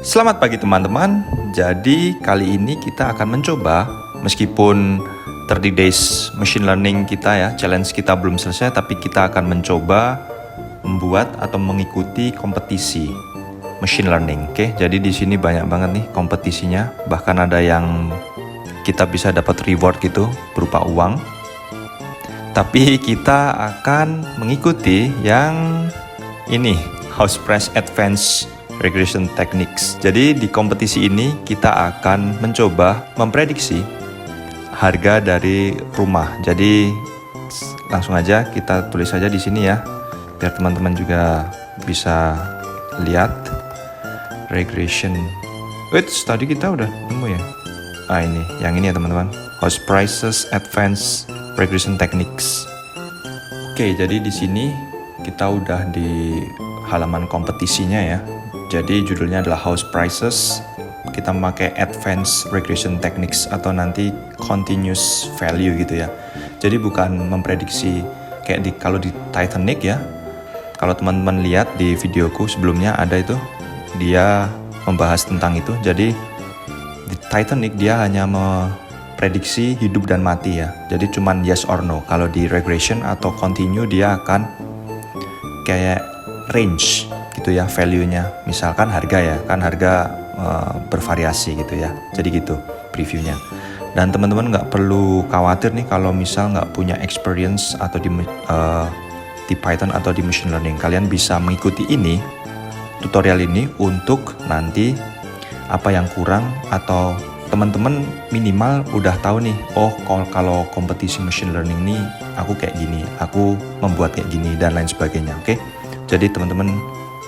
Selamat pagi teman-teman. Jadi kali ini kita akan mencoba, meskipun 30 days machine learning kita ya, challenge kita belum selesai, tapi kita akan mencoba membuat atau mengikuti kompetisi machine learning. Oke, jadi di sini banyak banget nih kompetisinya. Bahkan ada yang kita bisa dapat reward gitu berupa uang. Tapi kita akan mengikuti yang ini, House Price Advanced Regression Techniques. Jadi di kompetisi ini kita akan mencoba memprediksi harga dari rumah. Jadi langsung aja kita tulis saja di sini ya, biar teman-teman juga bisa lihat regression. Tadi kita udah nemu ya. Ini, yang ini ya teman-teman. House Prices Advanced Regression Techniques. Oke, jadi di sini kita udah di halaman kompetisinya ya. Jadi judulnya adalah House Prices. Kita memakai Advanced Regression Techniques atau nanti Continuous Value gitu ya. Jadi bukan memprediksi kayak kalau di Titanic ya. Kalau teman-teman lihat di videoku sebelumnya ada itu, dia membahas tentang itu. Jadi di Titanic dia hanya memprediksi hidup dan mati ya. Jadi cuman yes or no. Kalau di regression atau continue dia akan kayak range gitu ya value-nya. Misalkan harga ya, kan harga bervariasi gitu ya. Jadi gitu previewnya. Dan teman-teman nggak perlu khawatir nih kalau misal nggak punya experience atau di Python atau di machine learning. Kalian bisa mengikuti ini, tutorial ini untuk nanti apa yang kurang atau teman-teman minimal udah tahu nih, oh kalau kompetisi machine learning nih aku kayak gini, aku membuat kayak gini dan lain sebagainya. Oke. Jadi teman-teman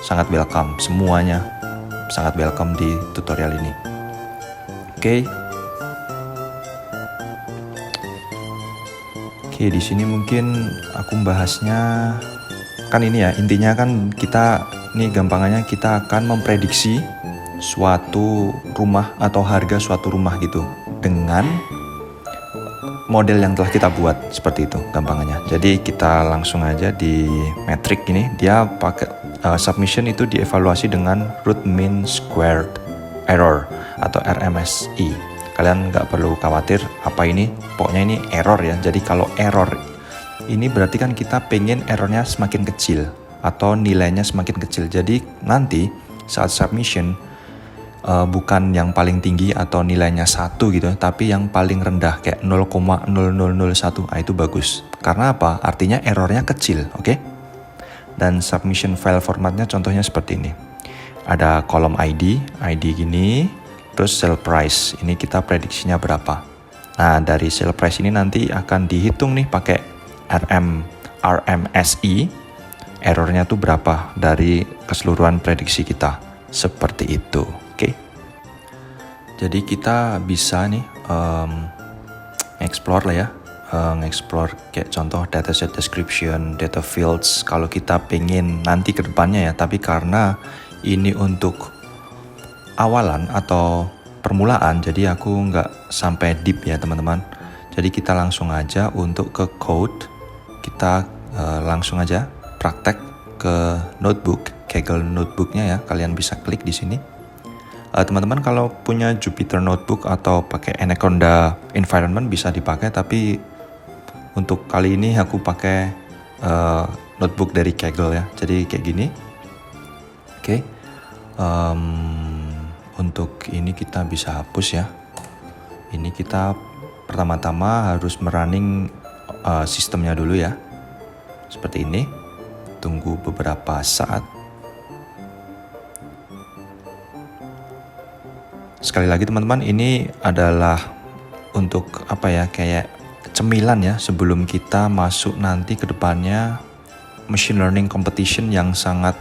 sangat welcome, semuanya sangat welcome di tutorial ini. Oke, di sini mungkin aku bahasnya kan ini ya, intinya kan kita nih gampangannya kita akan memprediksi suatu rumah atau harga suatu rumah gitu dengan model yang telah kita buat, seperti itu gampangannya. Jadi kita langsung aja di metrik ini, dia pakai submission itu dievaluasi dengan root mean squared error atau RMSE. Kalian nggak perlu khawatir apa ini, pokoknya ini error ya. Jadi kalau error ini berarti kan kita pengen errornya semakin kecil atau nilainya semakin kecil. Jadi nanti saat submission bukan yang paling tinggi atau nilainya 1 gitu, tapi yang paling rendah kayak 0,0001. Itu bagus. Karena apa? Artinya errornya kecil, oke? Dan submission file formatnya contohnya seperti ini. Ada kolom ID gini, terus sale price. Ini kita prediksinya berapa. Nah, dari sale price ini nanti akan dihitung nih pakai RMSE. Errornya tuh berapa dari keseluruhan prediksi kita. Seperti itu. Oke. Jadi kita bisa nih explore lah ya, explore kayak contoh dataset description, data fields kalau kita pengen nanti ke depannya ya. Tapi karena ini untuk awalan atau permulaan, jadi aku nggak sampai deep ya teman-teman. Jadi kita langsung aja untuk ke code, kita langsung aja praktek ke notebook, Kaggle notebooknya ya. Kalian bisa klik di sini. Teman-teman kalau punya Jupyter Notebook atau pakai Anaconda Environment bisa dipakai, tapi untuk kali ini aku pakai notebook dari Kaggle ya. Jadi kayak gini. Oke. Untuk ini kita bisa hapus ya. Ini kita pertama-tama harus merunning sistemnya dulu ya. Seperti ini. Tunggu beberapa saat. Sekali lagi teman-teman, ini adalah untuk apa ya, kayak cemilan ya sebelum kita masuk nanti ke depannya machine learning competition yang sangat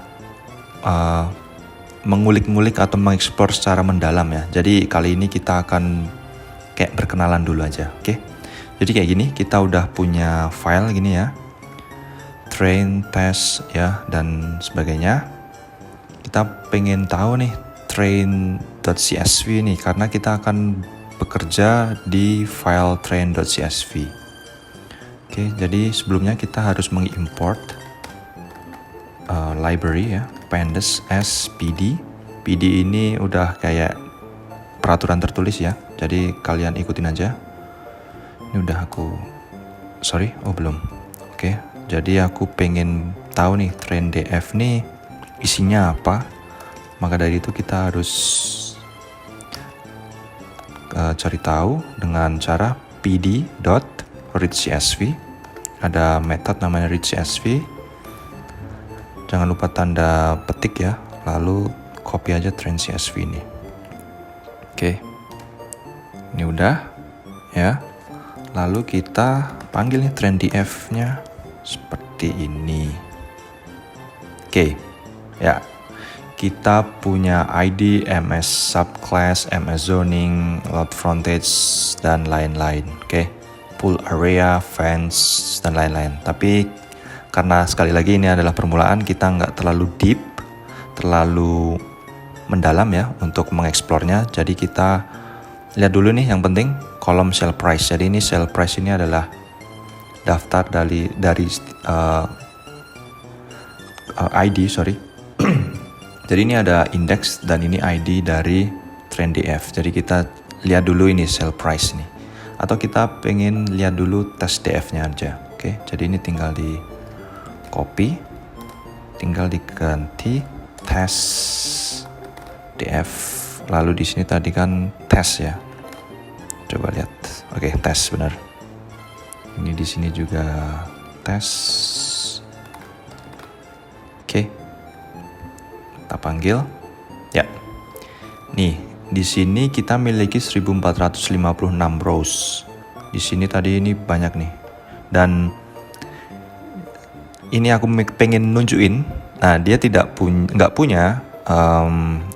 mengulik-ngulik atau mengeksplor secara mendalam ya. Jadi kali ini kita akan kayak berkenalan dulu aja, oke? Jadi kayak gini, kita udah punya file gini ya, train, test ya dan sebagainya. Kita pengen tahu nih train.csv nih, karena kita akan bekerja di file train.csv. Oke, jadi sebelumnya kita harus mengimport library ya, pandas as pd PD ini udah kayak peraturan tertulis ya, jadi kalian ikutin aja. Ini udah belum. Oke, jadi aku pengen tahu nih trend DF nih isinya apa. Maka dari itu kita harus cari tahu dengan cara pd.readCSV. Ada metode namanya readCSV. Jangan lupa tanda petik ya, lalu copy aja trend CSV ini. Oke, ini udah ya. Lalu kita panggil nih trend DF-nya seperti ini. Oke, ya. Kita punya ID, MS subclass, MS zoning, load frontage, dan lain-lain. Oke, pool area, fence, dan lain-lain. Tapi karena sekali lagi ini adalah permulaan, kita nggak terlalu deep, terlalu mendalam ya untuk mengeksplornya. Jadi kita lihat dulu nih yang penting kolom sale price. Jadi ini sale price ini adalah daftar dari ID. Jadi ini ada index dan ini ID dari trend DF. Jadi kita lihat dulu ini sale price nih. Atau kita pengen lihat dulu tes DF-nya aja. Oke, jadi ini tinggal di copy, tinggal diganti tes DF. Lalu di sini tadi kan tes ya. Coba lihat. Oke, tes benar. Ini di sini juga tes. Oke. Kita panggil. Ya. Nih, di sini kita miliki 1456 rows. Di sini tadi ini banyak nih. Dan ini aku pengen nunjukin. Nah, dia nggak punya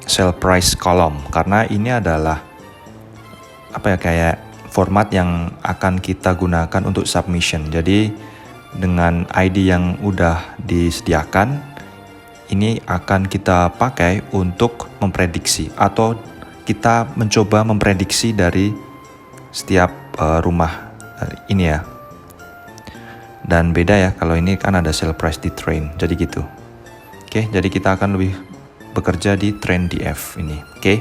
sale price column karena ini adalah kayak format yang akan kita gunakan untuk submission. Jadi dengan ID yang udah disediakan, ini akan kita pakai untuk memprediksi atau kita mencoba memprediksi dari setiap rumah ini ya. Dan beda ya, kalau ini kan ada sale price di train, jadi gitu. Oke, jadi kita akan lebih bekerja di trend DF ini. Oke.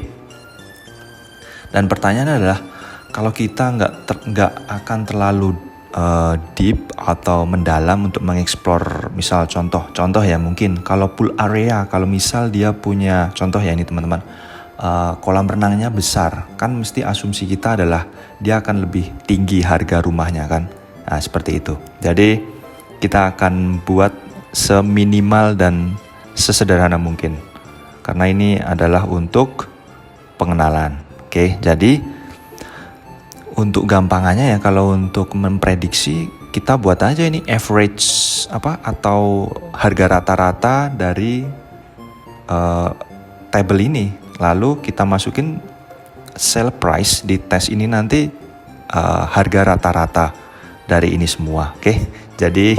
Dan pertanyaannya adalah, kalau kita nggak akan terlalu deep atau mendalam untuk mengeksplor, misal contoh ya, mungkin kalau pool area, kalau misal dia punya contoh ya ini teman-teman, kolam renangnya besar, kan mesti asumsi kita adalah dia akan lebih tinggi harga rumahnya kan. Nah, seperti itu. Jadi kita akan buat seminimal dan sesederhana mungkin karena ini adalah untuk pengenalan. Oke, jadi untuk gampangannya ya, kalau untuk memprediksi kita buat aja ini average atau harga rata-rata dari table ini, lalu kita masukin sale price di tes ini nanti harga rata-rata dari ini semua. Oke, jadi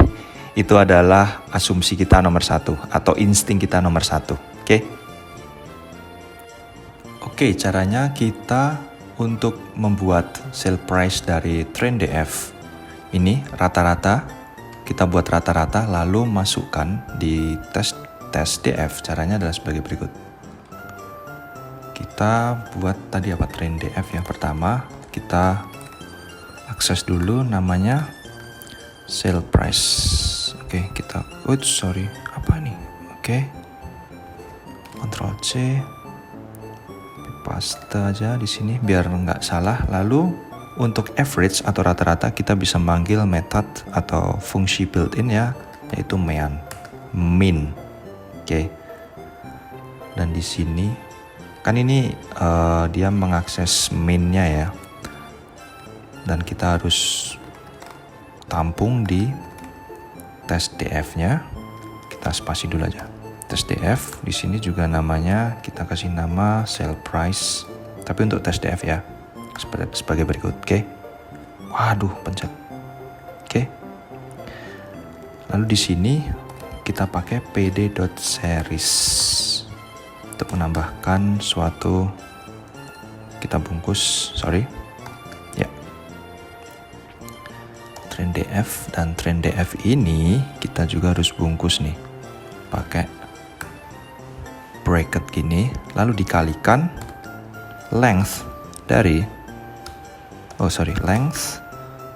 itu adalah asumsi kita nomor 1 atau insting kita nomor 1. Oke, caranya kita untuk membuat sale price dari trend DF ini rata-rata, kita buat rata-rata lalu masukkan di tes DF. Caranya adalah sebagai berikut. Kita buat tadi trend DF yang pertama, kita akses dulu namanya sale price. Oke, kita Ctrl C, paste aja di sini biar nggak salah. Lalu untuk average atau rata-rata kita bisa manggil method atau fungsi built-in ya, yaitu min. Oke. Dan di sini kan ini dia mengakses min-nya ya. Dan kita harus tampung di tes DF-nya. Kita spasi dulu aja. Tes DF di sini juga namanya kita kasih nama sale price, tapi untuk tes DF ya sebagai berikut. Oke. Waduh, pencet. Oke. Lalu di sini kita pakai pd.series untuk menambahkan suatu, kita bungkus, ya, trend DF, dan trend DF ini kita juga harus bungkus nih pakai bracket gini, lalu dikalikan length dari length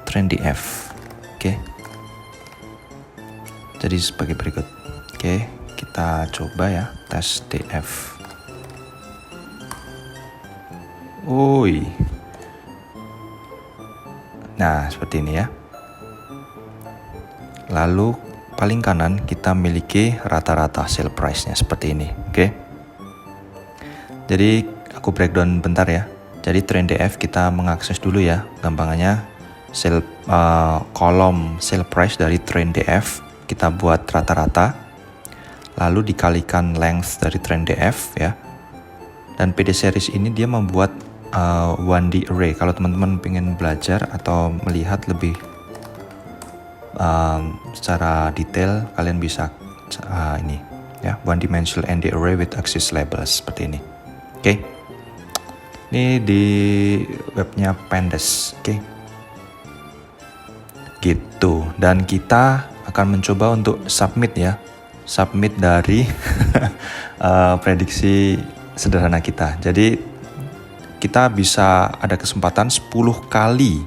trend DF. Oke. Jadi sebagai berikut. Oke, kita coba ya tes DF. Nah, seperti ini ya. Lalu paling kanan kita miliki rata-rata sell price-nya seperti ini. Oke. Jadi aku breakdown bentar ya. Jadi trend DF kita mengakses dulu ya. Gampangannya kolom sell price dari trend DF kita buat rata-rata. Lalu dikalikan length dari trend DF ya. Dan PD series ini dia membuat 1D array. Kalau teman-teman pengen belajar atau melihat lebih secara detail, kalian bisa ini ya, 1 dimensional ND array with axis labels seperti ini. Oke. Ini di webnya Pandas. Oke. Gitu. Dan kita akan mencoba untuk submit ya. Submit dari prediksi sederhana kita. Jadi kita bisa ada kesempatan 10 kali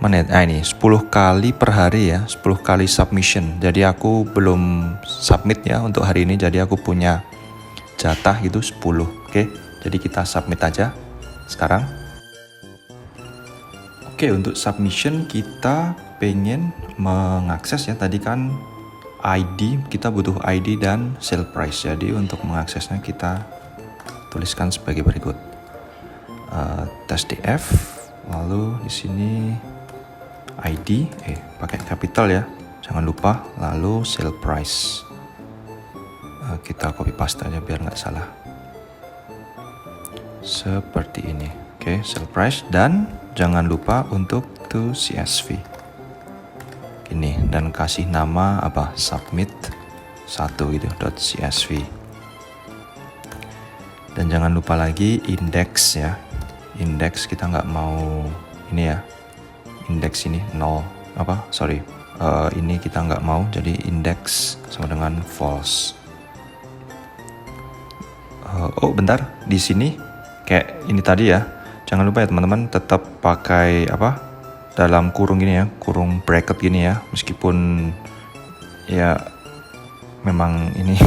menit. Ini 10 kali per hari ya, 10 kali submission. Jadi aku belum submit ya untuk hari ini, jadi aku punya jatah itu 10. Oke, jadi kita submit aja sekarang. Oke, untuk submission kita pengen mengakses ya, tadi kan ID, kita butuh ID dan sale price. Jadi untuk mengaksesnya kita tuliskan sebagai berikut. Tes DF, lalu di sini ID, pakai capital ya, jangan lupa, lalu sale price. Kita copy paste aja biar nggak salah. Seperti ini, oke, sale price, dan jangan lupa untuk to CSV. Ini dan kasih nama apa, submit 1 gitu, .csv. Dan jangan lupa lagi index ya. Index kita nggak mau ini ya, index ini 0 ini kita nggak mau, jadi index sama dengan false. Bentar, di sini kayak ini tadi ya, jangan lupa ya teman-teman, tetap pakai dalam kurung gini ya, kurung bracket gini ya, meskipun ya memang ini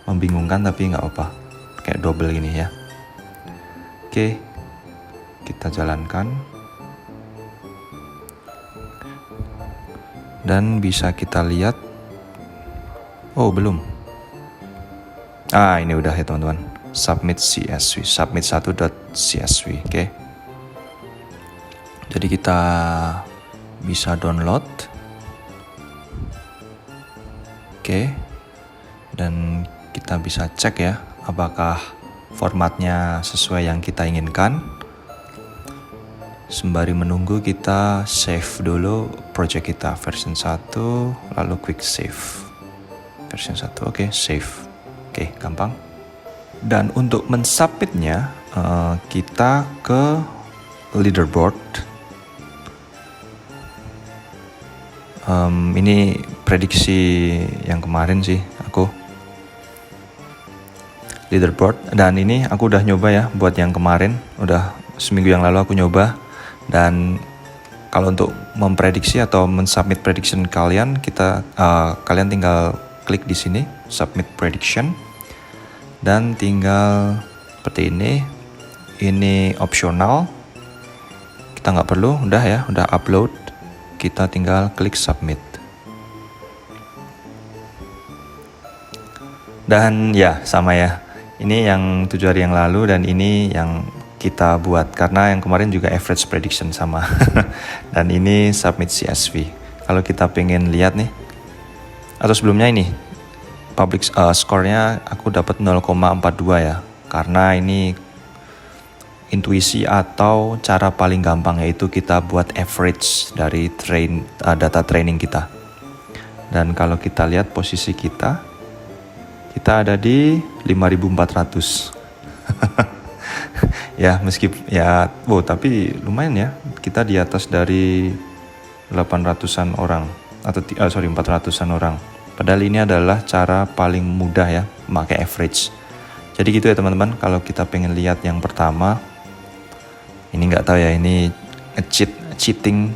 membingungkan tapi nggak apa, kayak double gini ya. Oke, kita jalankan dan bisa kita lihat. Belum. Ini udah ya teman-teman, submit CSV, submit 1.csv. Oke. Jadi kita bisa download. Oke. Dan kita bisa cek ya, apakah formatnya sesuai yang kita inginkan. Sembari menunggu kita save dulu project kita version 1, lalu quick save version 1. Oke, save. Oke, gampang. Dan untuk mensubmitnya kita ke leaderboard. Ini prediksi yang kemarin sih aku, leaderboard, dan ini aku udah nyoba ya buat yang kemarin, udah seminggu yang lalu aku nyoba. Dan kalau untuk memprediksi atau mensubmit prediction kalian, kalian tinggal klik di sini submit prediction dan tinggal seperti ini. Ini opsional, kita nggak perlu, udah upload, kita tinggal klik submit. Dan ya sama ya, ini yang 7 hari yang lalu dan ini yang kita buat, karena yang kemarin juga average prediction sama. Dan ini submit CSV. Kalau kita pengen lihat nih, atau sebelumnya ini public score-nya aku dapat 0,42 ya, karena ini intuisi atau cara paling gampang, yaitu kita buat average dari data training kita. Dan kalau kita lihat posisi kita ada di 5.400. Ya meskipun ya, tapi lumayan ya, kita di atas dari 800-an orang atau 400-an orang. Padahal ini adalah cara paling mudah ya, memakai average. Jadi gitu ya teman-teman, kalau kita pengen lihat yang pertama, ini nggak tahu ya ini cheating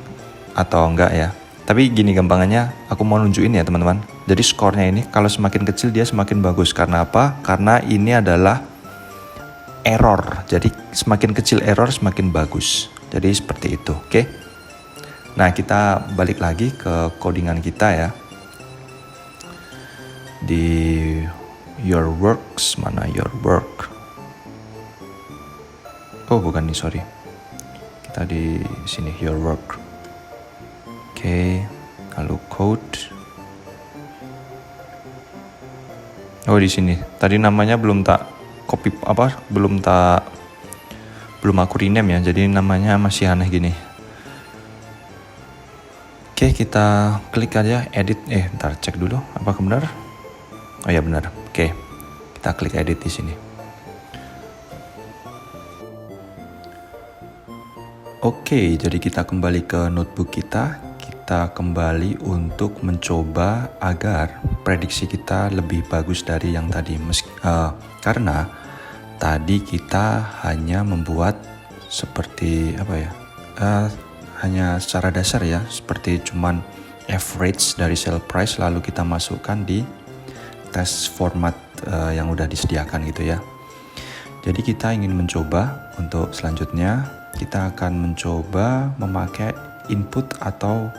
atau enggak ya. Tapi gini gampangannya, aku mau nunjukin ya teman-teman. Jadi skornya ini kalau semakin kecil dia semakin bagus. Karena apa? Karena ini adalah error. Jadi semakin kecil error semakin bagus. Jadi seperti itu, oke? Nah, kita balik lagi ke codingan kita ya. Di your works, mana your work? Oh, bukan nih, sorry. Kita di sini your work. Oke, lalu code. Oh, di sini. Tadi namanya belum tak copy belum aku rename ya. Jadi namanya masih aneh gini. Oke, kita klik aja edit. Ntar cek dulu apakah benar. Oh ya benar. Oke, kita klik edit di sini. Oke, jadi kita kembali ke notebook kita. Kita kembali untuk mencoba agar prediksi kita lebih bagus dari yang tadi. Karena tadi kita hanya membuat seperti apa ya? Hanya secara dasar ya, seperti cuman average dari sale price lalu kita masukkan di test format yang udah disediakan gitu ya. Jadi kita ingin mencoba untuk selanjutnya kita akan mencoba memakai input atau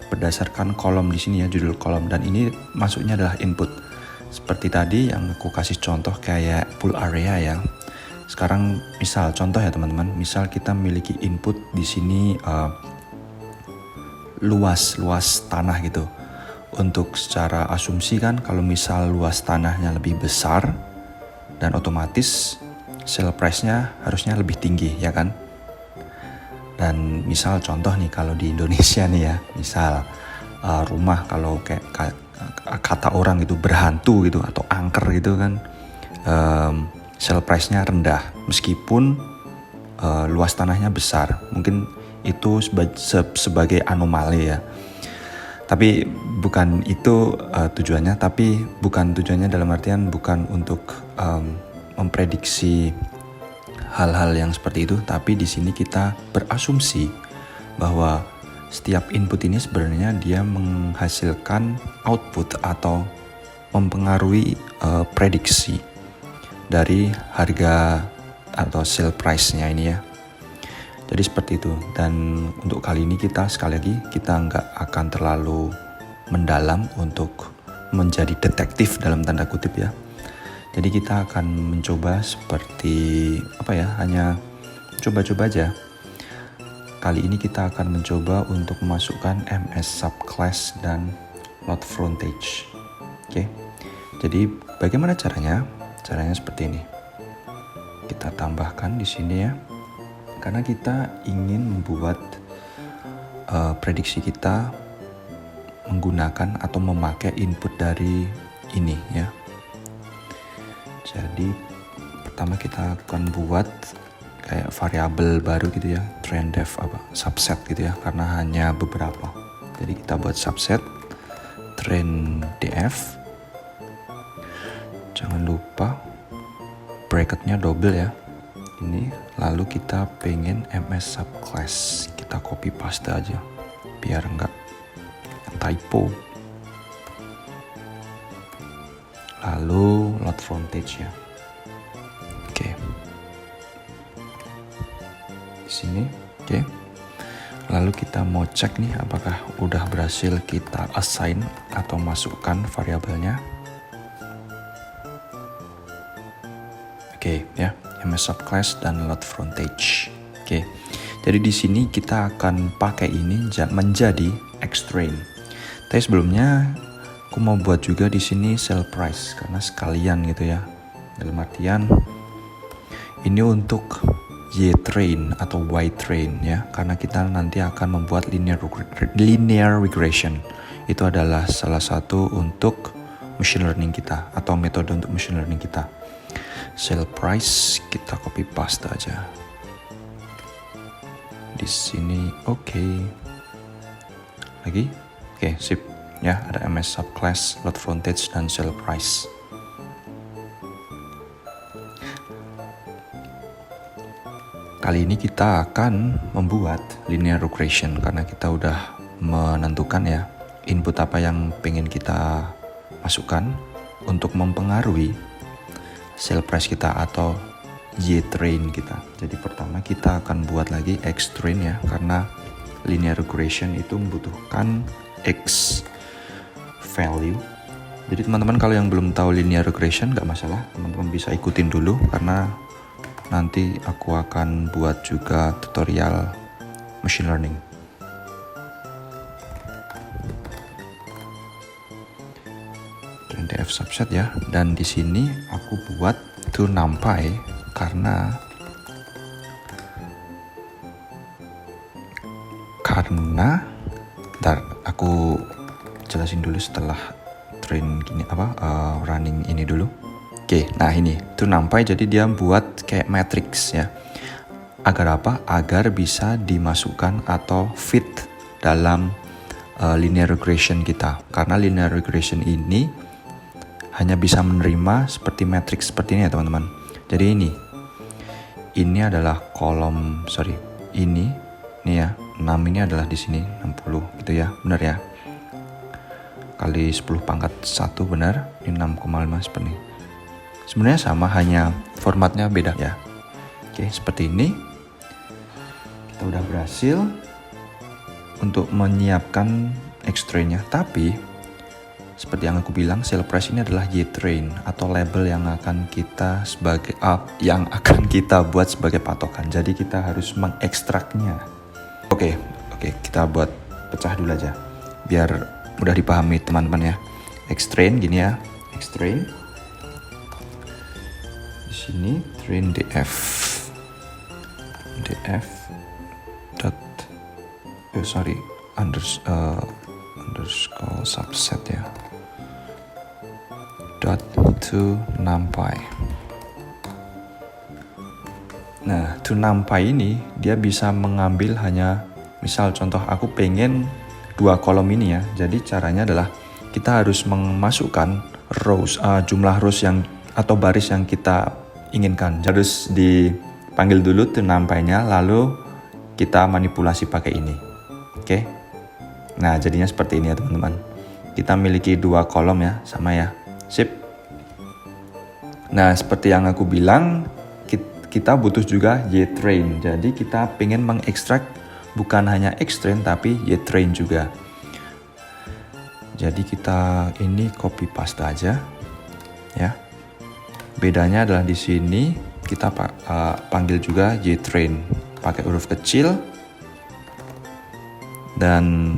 berdasarkan kolom di sini ya, judul kolom, dan ini masuknya adalah input. Seperti tadi yang aku kasih contoh kayak pool area ya. Sekarang misal contoh ya teman-teman, misal kita memiliki input di sini luas tanah gitu. Untuk secara asumsi kan kalau misal luas tanahnya lebih besar dan otomatis sale price-nya harusnya lebih tinggi ya kan. Dan misal contoh nih kalau di Indonesia nih ya, misal rumah kalau kayak kata orang itu berhantu gitu atau angker gitu kan, sale price-nya rendah meskipun luas tanahnya besar. Mungkin itu sebagai anomali ya. Tapi bukan itu tujuannya, dalam artian bukan untuk memprediksi hal-hal yang seperti itu, tapi di sini kita berasumsi bahwa setiap input ini sebenarnya dia menghasilkan output atau mempengaruhi prediksi dari harga atau sale price-nya ini ya. Jadi seperti itu. Dan untuk kali ini kita sekali lagi kita nggak akan terlalu mendalam untuk menjadi detektif dalam tanda kutip ya. Jadi kita akan mencoba seperti apa ya, hanya coba-coba aja. Kali ini kita akan mencoba untuk memasukkan MS subclass dan load frontage. Oke. Jadi bagaimana caranya? Caranya seperti ini. Kita tambahkan di sini ya. Karena kita ingin membuat prediksi kita menggunakan atau memakai input dari ini ya. Jadi pertama kita akan buat kayak variabel baru gitu ya, trend def subset gitu ya, karena hanya beberapa. Jadi kita buat subset trend df. Jangan lupa bracketnya double ya. Ini lalu kita pengen MS subclass, kita copy paste aja biar enggak typo. Lalu load frontage ya. Oke. Di sini, oke. Lalu kita mau cek nih apakah udah berhasil kita assign atau masukkan variabelnya. Oke ya. MS subclass dan load frontage. Oke. Jadi di sini kita akan pakai ini menjadi xtrain. Tapi sebelumnya aku mau buat juga di sini sale price karena sekalian gitu ya. Dalam artian ini untuk y-train atau y-train ya, karena kita nanti akan membuat linear regression. Itu adalah salah satu untuk machine learning kita atau metode untuk machine learning kita. Sale price kita copy paste aja di sini. Oke. Lagi oke, sip ya, ada MS subclass, load frontage dan sale price. Kali ini kita akan membuat linear regression karena kita udah menentukan ya input apa yang pengen kita masukkan untuk mempengaruhi sale price kita atau Y-train kita. Jadi pertama kita akan buat lagi X-train ya, karena linear regression itu membutuhkan X value. Jadi teman-teman kalau yang belum tahu linear regression gak masalah, teman-teman bisa ikutin dulu karena nanti aku akan buat juga tutorial machine learning. Train df subset ya, dan di sini aku buat to numpy karena ntar aku jelasin dulu setelah train gini running ini dulu. Oke, nah ini to numpy, jadi dia buat kayak matrix ya. Agar apa? Agar bisa dimasukkan atau fit dalam linear regression kita. Karena linear regression ini hanya bisa menerima seperti matrix seperti ini ya teman-teman. Jadi ini adalah kolom, ini ya, 6 ini adalah di sini 60 gitu ya, benar ya. Kali 10 pangkat 1 benar, ini 6,5 seperti ini. Sebenarnya sama, hanya formatnya beda ya. Oke, seperti ini. Kita udah berhasil untuk menyiapkan X-train-nya. Tapi seperti yang aku bilang, sale price ini adalah Y-train atau label yang akan kita buat sebagai patokan. Jadi kita harus mengekstraknya. Oke, kita buat pecah dulu aja biar mudah dipahami teman-teman ya. X-train gini ya, X-train. Di sini train df underscore subset ya, dot to numpy. Nah, to numpy ini dia bisa mengambil hanya, misal contoh aku pengen 2 kolom ini ya. Jadi caranya adalah kita harus memasukkan rows, jumlah rows yang atau baris yang kita inginkan. Harus dipanggil dulu to numpy-nya, lalu kita manipulasi pakai ini. Oke. Nah, jadinya seperti ini ya teman-teman. Kita miliki 2 kolom ya, sama ya. Sip. Nah, seperti yang aku bilang, kita butuh juga Y-train. Jadi kita pengen mengekstrak bukan hanya X-train tapi Y-train juga. Jadi kita ini copy paste aja ya. Bedanya adalah di sini kita panggil juga Y-train pakai huruf kecil, dan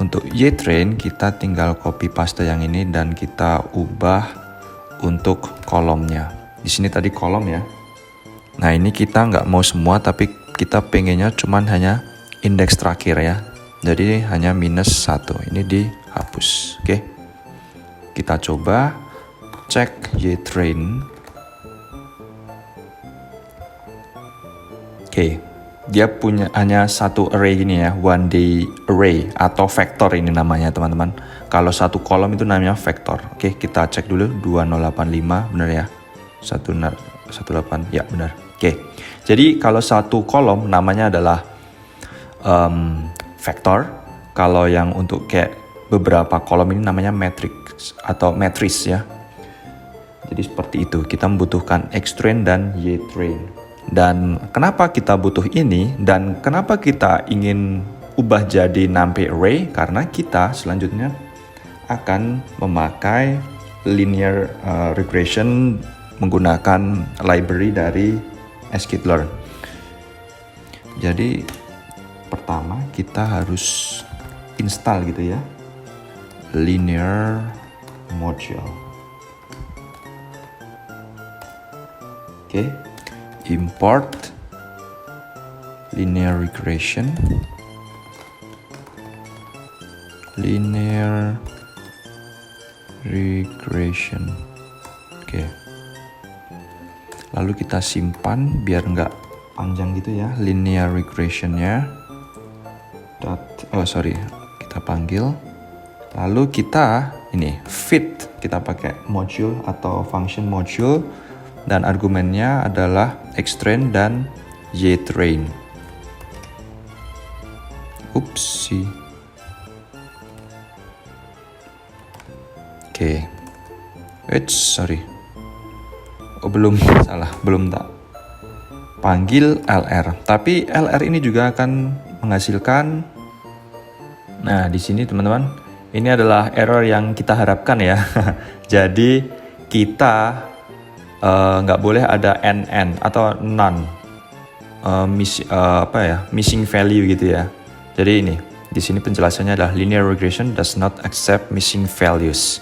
untuk Y-train kita tinggal copy paste yang ini dan kita ubah untuk kolomnya. Di sini tadi kolom ya. Nah, ini kita nggak mau semua, tapi kita pengennya cuman hanya indeks terakhir ya. Jadi hanya -1. Ini dihapus. Oke. Kita coba cek Y-train. Oke. Dia punya hanya satu array gini ya, one day array atau vektor ini namanya teman-teman. Kalau satu kolom itu namanya vektor. Oke, kita cek dulu 2085 benar ya. 18 ya benar. Oke. Jadi kalau satu kolom namanya adalah vektor. Kalau yang untuk kayak beberapa kolom ini namanya matrix atau matriz ya. Jadi seperti itu. Kita membutuhkan X-train dan Y-train. Dan kenapa kita butuh ini dan kenapa kita ingin ubah jadi numpy array? Karena kita selanjutnya akan memakai linear regression menggunakan library dari scikit-learn. Jadi pertama kita harus install gitu ya, linear module. Oke. Import linear regression, oke. Lalu kita simpan biar nggak panjang gitu ya, linear regressionnya. Kita panggil. Lalu kita ini fit, kita pakai module atau function module. Dan argumennya adalah X-train dan ytrain. Upsi. Oke. Sorry. Oh, belum salah, belum tak panggil LR. Tapi LR ini juga akan menghasilkan. Nah, di sini teman-teman, ini adalah error yang kita harapkan ya. Jadi kita nggak boleh ada NN atau none missing value gitu ya. Jadi ini di sini penjelasannya adalah linear regression does not accept missing values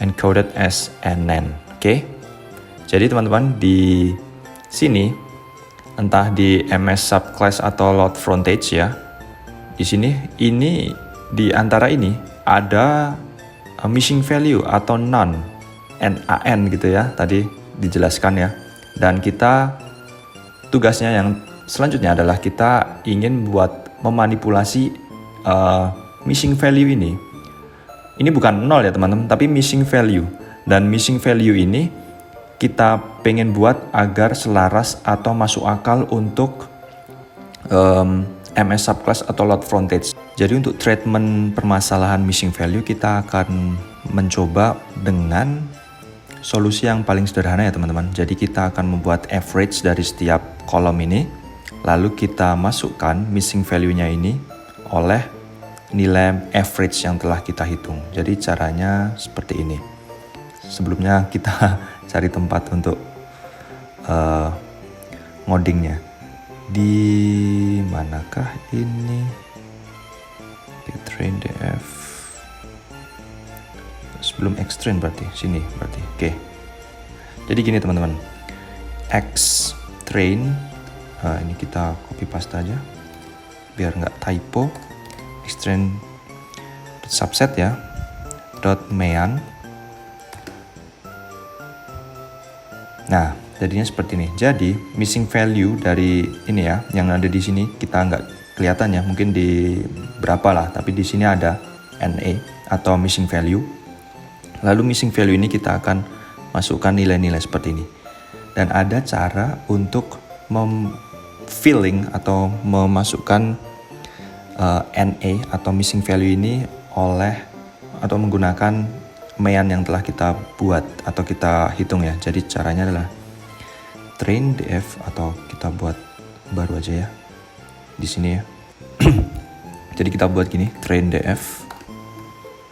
encoded as NN. Oke. Jadi teman-teman di sini entah di MS subclass atau load frontage ya. Di sini ini di antara ini ada missing value atau none NaN gitu ya. Tadi dijelaskan ya. Dan kita tugasnya yang selanjutnya adalah kita ingin buat memanipulasi missing value ini. Ini bukan 0 ya teman-teman, tapi missing value. Dan missing value ini kita pengen buat agar selaras atau masuk akal untuk MS subclass atau load frontage. Jadi untuk treatment permasalahan missing value kita akan mencoba dengan solusi yang paling sederhana ya teman-teman. Jadi kita akan membuat average dari setiap kolom ini, lalu kita masukkan missing value-nya ini oleh nilai average yang telah kita hitung. Jadi caranya seperti ini. Sebelumnya kita cari tempat untuk ngodingnya. Di manakah ini? Train df. Sebelum xtrain berarti sini berarti. Oke. Jadi gini teman-teman. Xtrain ini kita copy paste aja biar nggak typo. Xtrain subset ya. .mean. Nah, jadinya seperti ini. Jadi, missing value dari ini ya, yang ada di sini kita nggak kelihatan ya, mungkin di berapa lah, tapi di sini ada NA atau missing value. Lalu missing value ini kita akan masukkan nilai-nilai seperti ini. Dan ada cara untuk filling atau memasukkan NA atau missing value ini oleh atau menggunakan mean yang telah kita buat atau kita hitung ya. Jadi caranya adalah train df atau kita buat baru aja ya di sini ya. Jadi kita buat gini, train df.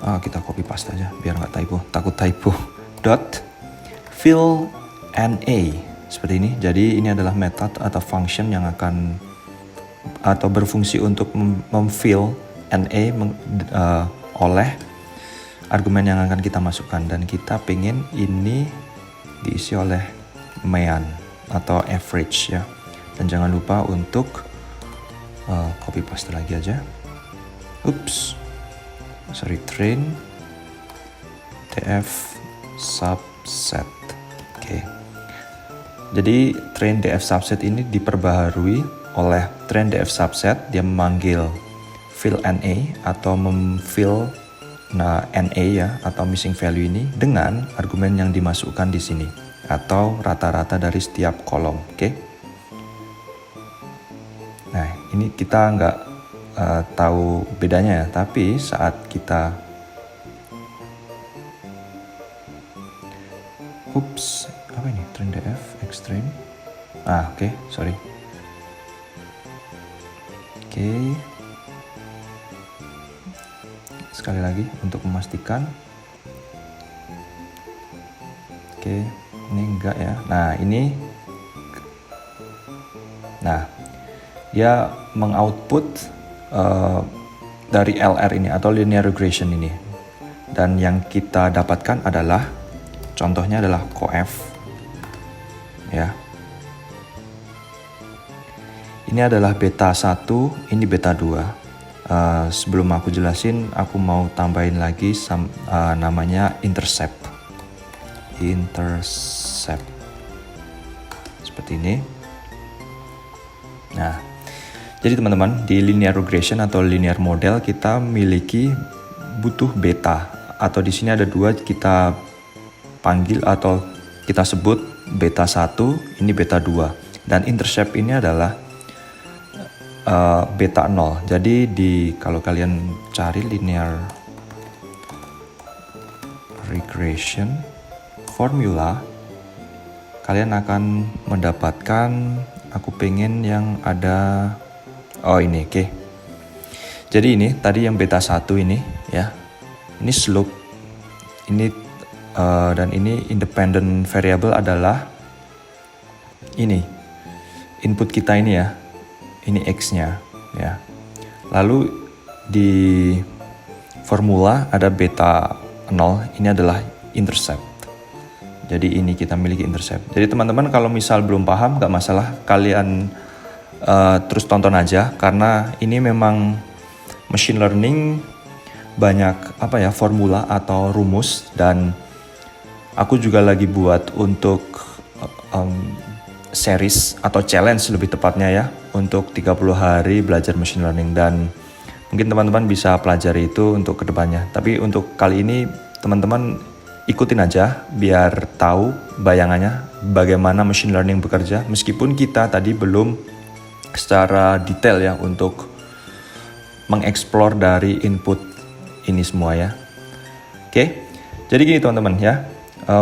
Kita copy paste aja biar nggak typo, takut typo. Dot fill na seperti ini. Jadi ini adalah method atau function yang akan atau berfungsi untuk memfill na oleh argumen yang akan kita masukkan, dan kita pengen ini diisi oleh mean atau average ya. Dan jangan lupa untuk copy paste lagi aja. Train df subset. Oke. Jadi train df subset ini diperbaharui oleh train df subset. Dia memanggil fill na atau memfill NA ya atau missing value ini dengan argumen yang dimasukkan di sini atau rata-rata dari setiap kolom. Oke. Nah, ini kita nggak tahu bedanya ya, tapi saat kita apa ini? Train df xtrain. Oke, sorry. Oke. Sekali lagi untuk memastikan. Oke, ini enggak ya. Nah, ini. Nah, dia mengoutput dari LR ini atau linear regression ini. Dan yang kita dapatkan adalah contohnya adalah coef ya. Ini adalah beta 1, ini beta 2. Sebelum aku jelasin, aku mau tambahin lagi namanya intercept seperti ini. Nah, jadi teman-teman, di linear regression atau linear model kita butuh beta, atau di sini ada dua, kita panggil atau kita sebut beta 1, ini beta 2. Dan intercept ini adalah beta 0. Jadi kalau kalian cari linear regression formula, kalian akan mendapatkan, aku pengen yang ada, ini, oke. Jadi ini tadi yang beta 1 ini ya, ini slope, ini dan ini independent variable adalah ini input kita ini ya, ini x-nya ya. Lalu di formula ada beta 0, ini adalah intercept. Jadi ini kita miliki intercept. Jadi teman-teman kalau misal belum paham gak masalah, kalian terus tonton aja, karena ini memang machine learning banyak formula atau rumus, dan aku juga lagi buat untuk series atau challenge lebih tepatnya ya, untuk 30 hari belajar machine learning, dan mungkin teman-teman bisa pelajari itu untuk kedepannya. Tapi untuk kali ini teman-teman ikutin aja biar tahu bayangannya bagaimana machine learning bekerja, meskipun kita tadi belum secara detail ya untuk mengeksplor dari input ini semua ya. Oke, jadi gini teman-teman ya,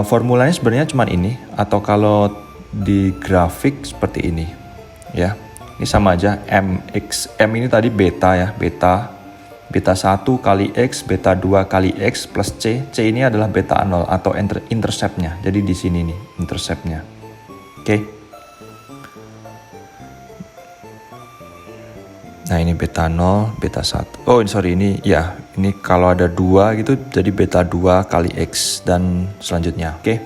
formulanya sebenarnya cuma ini, atau kalau di grafik seperti ini ya. Ini sama aja, M ini tadi beta ya, beta 1 kali X, beta 2 kali X plus C ini adalah beta 0 atau interceptnya. Jadi di sini nih interceptnya. Oke. Nah ini beta 0, beta 1. Oh sorry, ini ya, ini kalau ada 2 gitu jadi beta 2 kali X dan selanjutnya. Oke,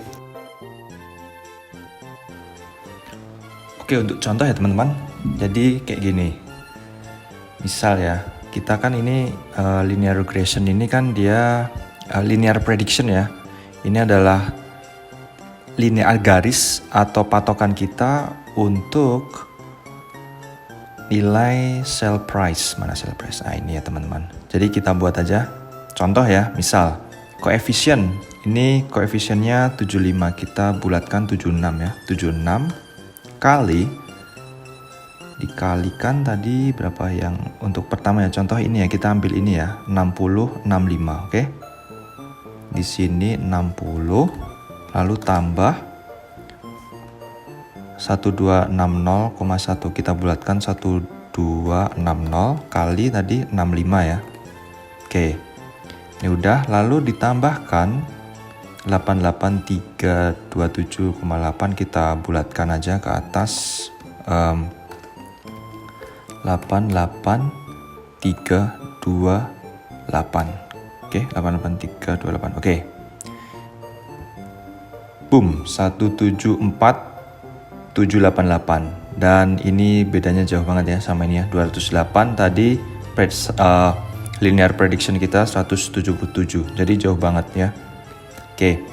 untuk contoh ya teman-teman. Jadi kayak gini. Misal ya, kita kan ini linear regression ini kan dia linear prediction ya. Ini adalah linear garis atau patokan kita untuk nilai sell price. Mana sell price? Nah ini ya teman-teman. Jadi kita buat aja contoh ya. Misal koefisien, ini koefisiennya 75, kita bulatkan 76 ya. 76 kali dikalikan tadi berapa yang untuk pertama ya, contoh ini ya, kita ambil ini ya, 60 65. Oke. Di sini 60 lalu tambah 1260,1, kita bulatkan 1260 kali tadi 65 ya. Oke. Ini udah, lalu ditambahkan 88327,8, kita bulatkan aja ke atas 88328. Oke, 88328. Oke. Boom, 174788. Dan ini bedanya jauh banget ya sama ini ya, 208 tadi linear prediction kita 177. Jadi jauh banget ya. Oke.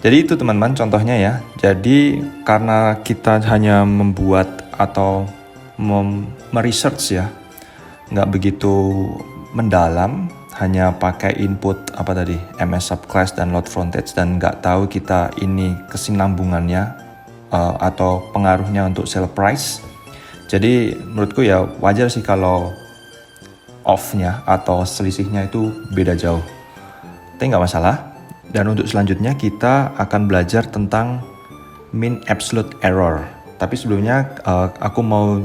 Jadi itu teman-teman contohnya ya. Jadi karena kita hanya membuat atau meresearch ya, nggak begitu mendalam, hanya pakai input MS subclass dan load frontage, dan nggak tahu kita ini kesinambungannya atau pengaruhnya untuk sell price. Jadi menurutku ya wajar sih kalau off-nya atau selisihnya itu beda jauh. Tapi nggak masalah. Dan untuk selanjutnya kita akan belajar tentang mean absolute error. Tapi sebelumnya aku mau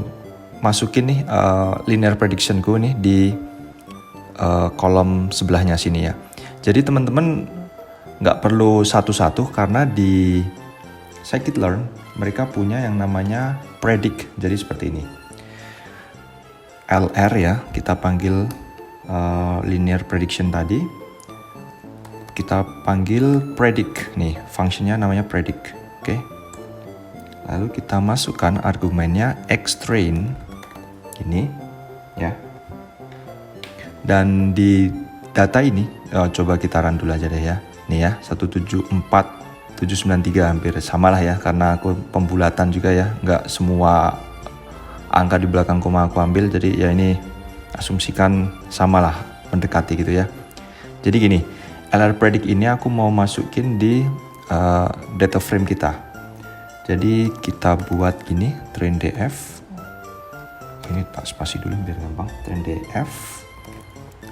masukin nih linear predictionku nih di kolom sebelahnya sini ya. Jadi teman-teman nggak perlu satu-satu, karena di scikit-learn mereka punya yang namanya predict. Jadi seperti ini. LR ya, kita panggil linear prediction tadi. Kita panggil predict nih, fungsinya namanya predict. Oke. Lalu kita masukkan argumennya xtrain ini ya. Dan di data ini coba kita run dulu aja deh ya. Nih ya, 174793 hampir samalah ya, karena aku pembulatan juga ya, nggak semua angka di belakang koma aku ambil, jadi ya ini asumsikan samalah, mendekati gitu ya. Jadi gini, LR predict ini aku mau masukin di data frame kita. Jadi kita buat gini, train df. Ini tak spasi dulu biar gampang. Train df.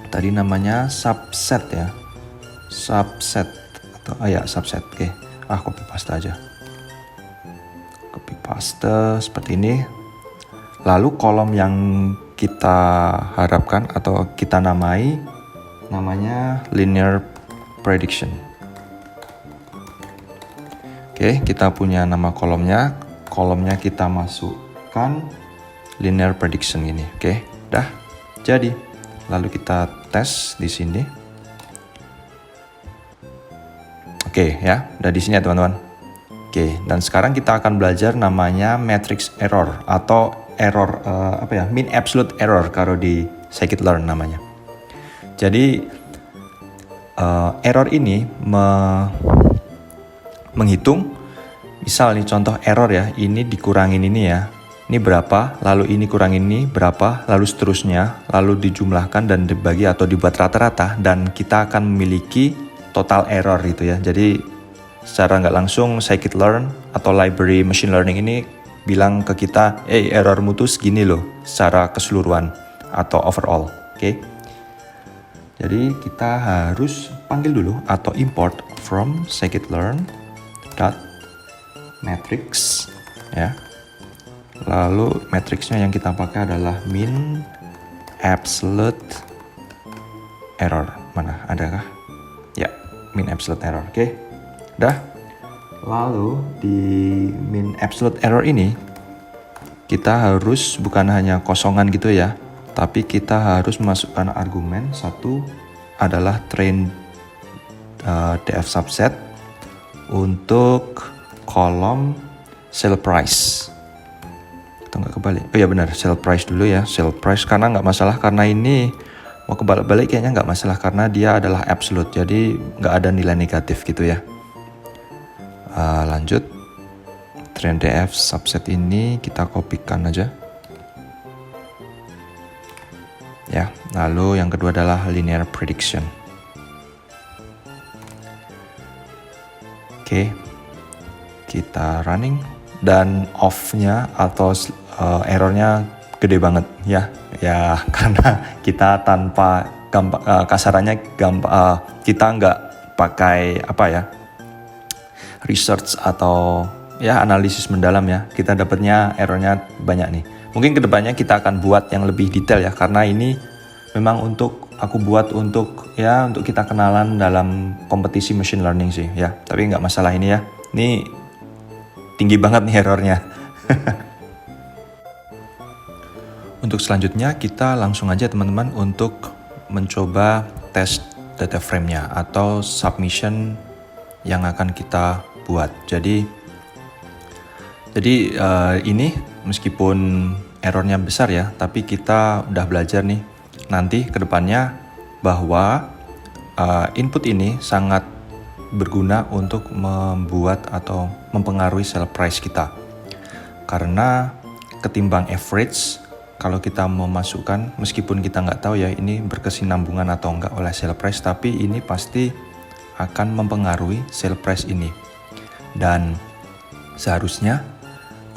Tadi namanya subset ya. Subset atau ya subset. Oke. Copy paste aja. Copy paste seperti ini. Lalu kolom yang kita harapkan atau kita namai namanya linear prediction. Oke, kita punya nama kolomnya. Kolomnya kita masukkan linear prediction ini. Oke, dah jadi. Lalu kita tes di sini. Oke ya, udah di sini ya teman-teman. Oke, dan sekarang kita akan belajar namanya matrix error atau error mean absolute error kalau di scikit-learn namanya. Jadi error ini menghitung, misal nih contoh error ya, ini dikurangin ini ya, ini berapa, lalu ini kurangin ini berapa, lalu seterusnya, lalu dijumlahkan dan dibagi atau dibuat rata-rata, dan kita akan memiliki total error gitu ya. Jadi secara nggak langsung scikit-learn atau library machine learning ini bilang ke kita, errormu tuh segini loh secara keseluruhan atau overall. Oke. Jadi kita harus panggil dulu atau import from scikit-learn matrix ya. Lalu matriksnya yang kita pakai adalah mean absolute error. Mana adakah? Ya, mean absolute error. Oke. Udah. Lalu di mean absolute error ini kita harus bukan hanya kosongan gitu ya, tapi kita harus masukkan argumen. Satu adalah train df subset untuk kolom sale price. Atau nggak kebalik? Oh ya benar, sale price dulu ya. Sale price karena nggak masalah, karena ini mau kebalik-balik kayaknya nggak masalah karena dia adalah absolute, jadi nggak ada nilai negatif gitu ya. Lanjut, train df subset ini kita kopikan aja. Ya, lalu yang kedua adalah linear prediction. Oke, kita running dan off-nya atau errornya gede banget ya. Ya karena kita tanpa kasarannya kita nggak pakai research atau ya analisis mendalam ya. Kita dapatnya errornya banyak nih. Mungkin kedepannya kita akan buat yang lebih detail ya, karena ini memang aku buat untuk kita kenalan dalam kompetisi machine learning sih ya. Tapi nggak masalah ini ya. Ini tinggi banget nih errornya. Untuk selanjutnya kita langsung aja teman-teman untuk mencoba tes data frame-nya atau submission yang akan kita buat. Jadi ini meskipun errornya besar ya, tapi kita udah belajar nih nanti ke depannya bahwa input ini sangat berguna untuk membuat atau mempengaruhi sale price kita. Karena ketimbang average, kalau kita memasukkan, meskipun kita nggak tahu ya ini berkesinambungan atau enggak oleh sale price, tapi ini pasti akan mempengaruhi sale price ini. Dan seharusnya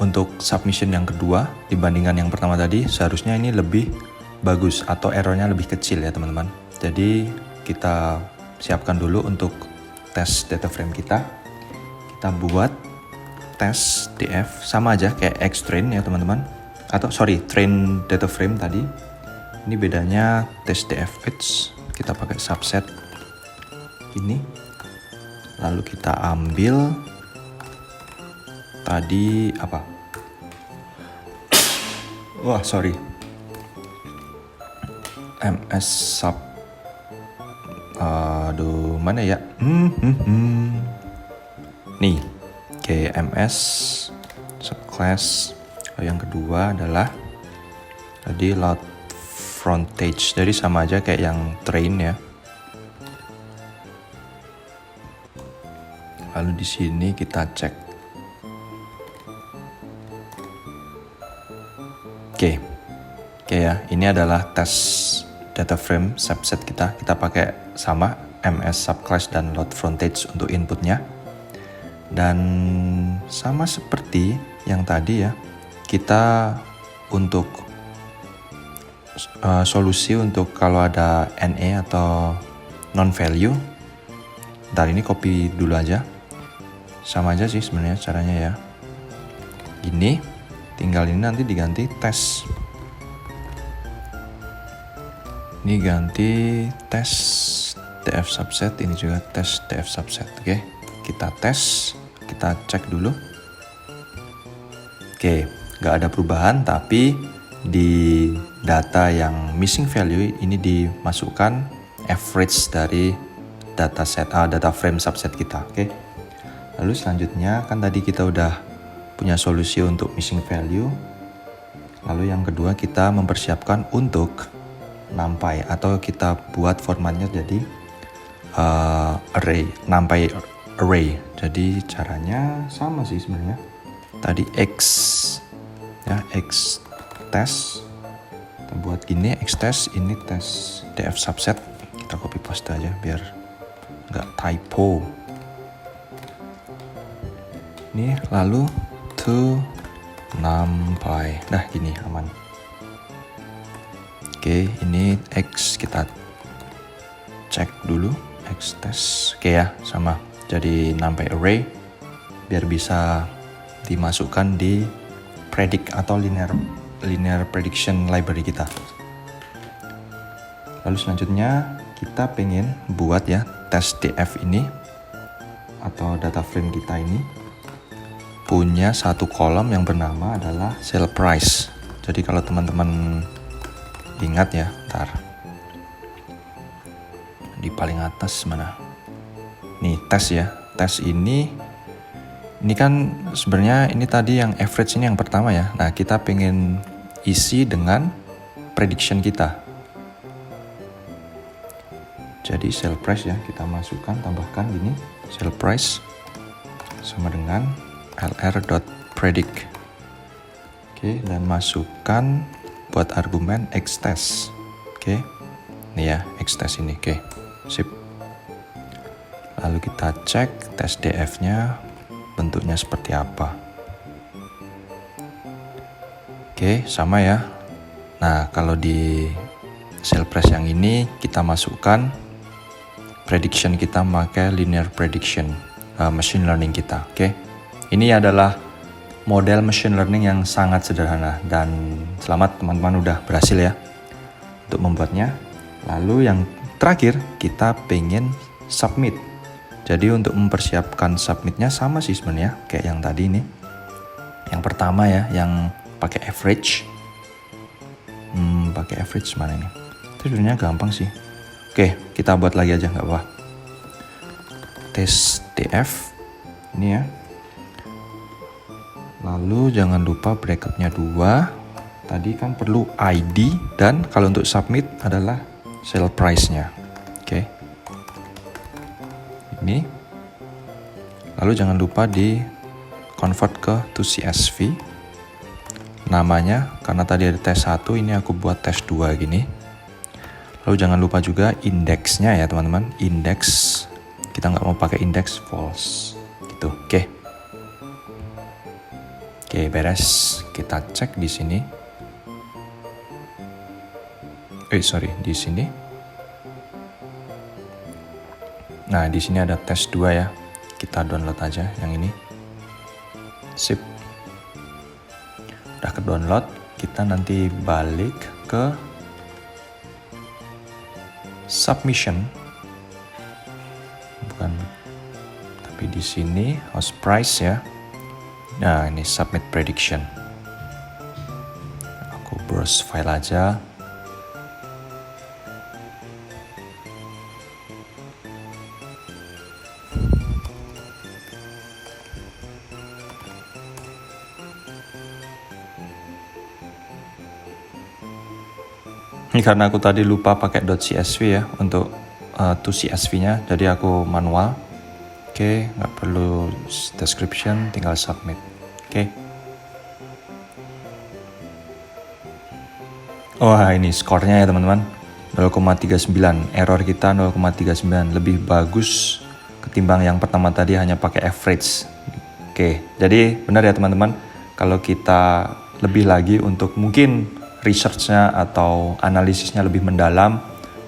untuk submission yang kedua dibandingkan yang pertama tadi, seharusnya ini lebih bagus atau errornya lebih kecil ya teman-teman. Jadi kita siapkan dulu untuk tes data frame kita. Kita buat tes df sama aja kayak xtrain ya teman-teman. Atau train data frame tadi. Ini bedanya tes df kita pakai subset ini. Lalu kita ambil tadi ms sub mana ya? Nih, ms subclass. Yang kedua adalah tadi load frontage. Jadi sama aja kayak yang train ya. Lalu di sini kita cek. Oke ya, ini adalah tes data frame subset kita. Kita pakai sama ms subclass dan load frontage untuk inputnya. Dan sama seperti yang tadi ya, kita untuk solusi untuk kalau ada NA atau non value. Ntar ini copy dulu aja. Sama aja sih sebenarnya caranya ya. Gini, tinggal ini nanti diganti tes. Ini ganti tes df subset, ini juga tes df subset. Oke, kita tes, kita cek dulu. Oke, nggak ada perubahan, tapi di data yang missing value ini dimasukkan average dari data frame subset kita. Oke. Lalu selanjutnya kan tadi kita udah punya solusi untuk missing value. Lalu yang kedua kita mempersiapkan untuk NumPy atau kita buat formatnya jadi array, NumPy array. Jadi caranya sama sih sebenarnya. Tadi x ya, x test. Kita buat gini, x test, ini tes df subset. Kita copy paste aja biar nggak typo. Ini lalu to NumPy. Nah gini aman. Oke, ini X kita cek dulu, X test. Oke ya, sama. Jadi NumPy array biar bisa dimasukkan di predict atau linear prediction library kita. Lalu selanjutnya kita pengen buat ya tes df ini atau data frame kita ini punya satu kolom yang bernama adalah sale price. Jadi kalau teman-teman ingat ya, ntar di paling atas mana? Nih tes ya, tes ini kan sebenarnya ini tadi yang average ini yang pertama ya. Nah kita pengen isi dengan prediction kita. Jadi sale price ya kita masukkan, tambahkan gini sale price sama dengan lr.predict. Oke, dan masukkan buat argumen xtest. Oke. Ini ya xtest ini. Oke. Sip. Lalu kita cek tes df-nya bentuknya seperti apa. Oke, sama ya. Nah, kalau di sale price yang ini kita masukkan prediction kita pakai linear prediction machine learning kita. Oke. Ini adalah model machine learning yang sangat sederhana dan selamat teman-teman udah berhasil ya untuk membuatnya. Lalu yang terakhir kita pengen submit. Jadi untuk mempersiapkan submitnya sama sih sebenarnya kayak yang tadi ini. Yang pertama ya yang pakai average. Pakai average mana ini? Itu sebenarnya gampang sih. Oke, kita buat lagi aja nggak apa-apa. Tes df ini ya. Lalu jangan lupa bracketnya 2. Tadi kan perlu ID dan kalau untuk submit adalah sale price-nya. Oke. Ini. Lalu jangan lupa di convert ke to CSV. Namanya karena tadi ada tes 1, ini aku buat tes 2 gini. Lalu jangan lupa juga indeksnya ya teman-teman. Indeks kita nggak mau pakai indeks false. Gitu. Oke. Oke, beres. Kita cek di sini. Di sini. Nah, di sini ada tes 2 ya. Kita download aja yang ini. Sip. Udah ke download, kita nanti balik ke submission. Bukan, tapi di sini host price ya. Nah, ini submit prediction. Aku browse file aja. Ini karena aku tadi lupa pakai .csv ya untuk to CSV-nya, jadi aku manual. Oke, nggak perlu description, tinggal submit. Oke. Wah, ini skornya ya teman-teman. 0,39. Error kita 0,39. Lebih bagus ketimbang yang pertama tadi hanya pakai average. Oke. Oke, jadi benar ya teman-teman, kalau kita lebih lagi untuk mungkin research-nya atau analisisnya lebih mendalam,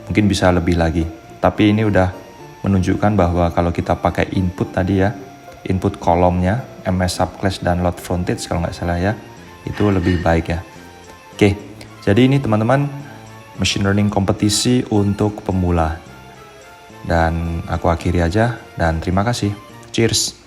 mungkin bisa lebih lagi. Tapi ini udah menunjukkan bahwa kalau kita pakai input tadi ya, input kolomnya, MS subclass dan load frontage kalau nggak salah ya, itu lebih baik ya. Oke, jadi ini teman-teman, machine learning kompetisi untuk pemula. Dan aku akhiri aja, dan terima kasih. Cheers!